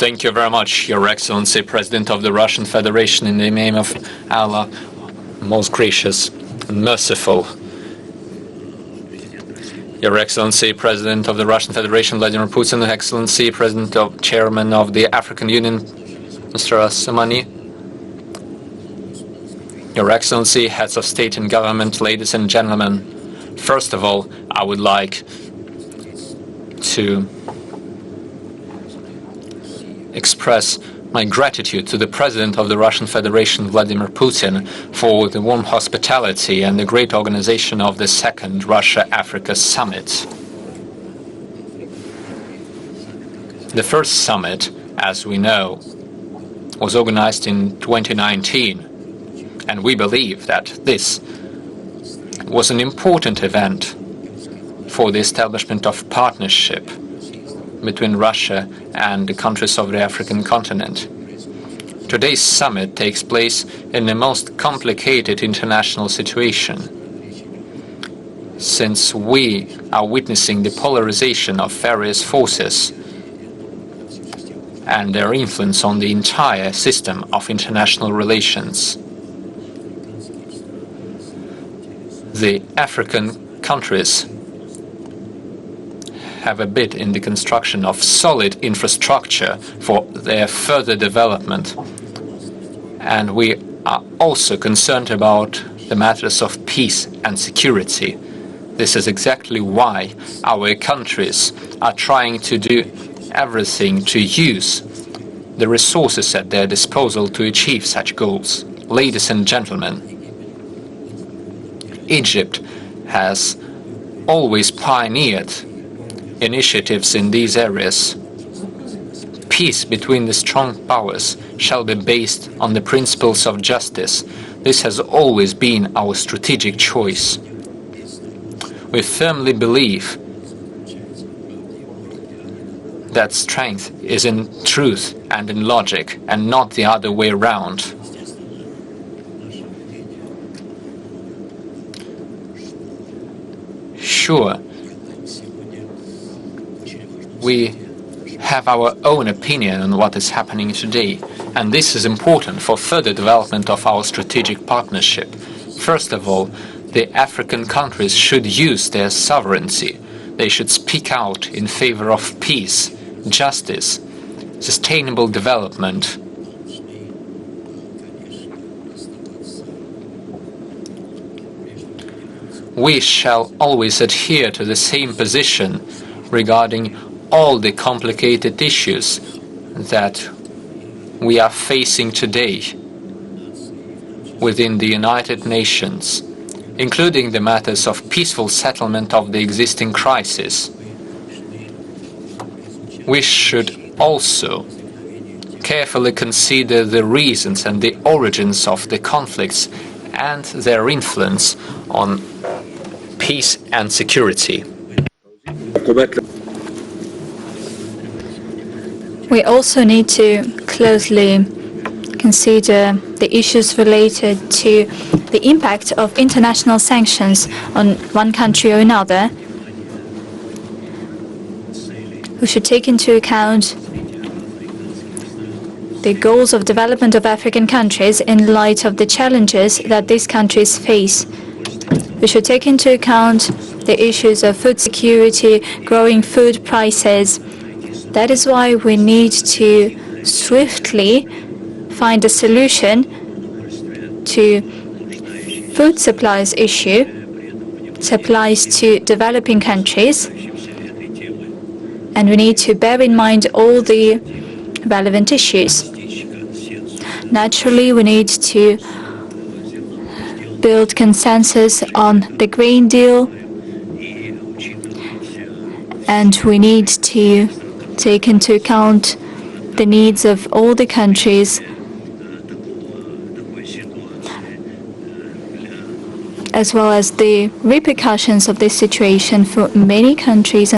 Thank you very much, Your Excellency, President of the Russian Federation, in the name of Allah, most gracious and merciful. Your Excellency, President of the Russian Federation, Vladimir Putin, Excellency, Chairman of the African Union, Mr. Assamani, Your Excellency, Heads of State and Government, ladies and gentlemen, first of all, I would like to express my gratitude to the President of the Russian Federation, Vladimir Putin, for the warm hospitality and the great organization of the second Russia-Africa Summit. The first summit, as we know, was organized in 2019, and we believe that this was an important event for the establishment of partnership between Russia and the countries of the African continent. Today's summit takes place in the most complicated international situation, since we are witnessing the polarization of various forces and their influence on the entire system of international relations. The African countries have a bit in the construction of solid infrastructure for their further development. And we are also concerned about the matters of peace and security. This is exactly why our countries are trying to do everything to use the resources at their disposal to achieve such goals. Ladies and gentlemen, Egypt has always pioneered initiatives in these areas. Peace between the strong powers shall be based on the principles of justice. This has always been our strategic choice. We firmly believe that strength is in truth and in logic, and not the other way around. Sure, we have our own opinion on what is happening today, and this is important for further development of our strategic partnership. First of all, the African countries should use their sovereignty. They should speak out in favor of peace, justice, sustainable development. We shall always adhere to the same position regarding all the complicated issues that we are facing today within the United Nations, including the matters of peaceful settlement of the existing crisis. We should also carefully consider the reasons and the origins of the conflicts and their influence on peace and security. We also need to closely consider the issues related to the impact of international sanctions on one country or another. We should take into account the goals of development of African countries in light of the challenges that these countries face. We should take into account the issues of food security, growing food prices. That is why we need to swiftly find a solution to food supplies issue, supplies to developing countries, and we need to bear in mind all the relevant issues. Naturally, we need to build consensus on the grain deal, and we need to take into account the needs of all the countries, as well as the repercussions of this situation for many countries.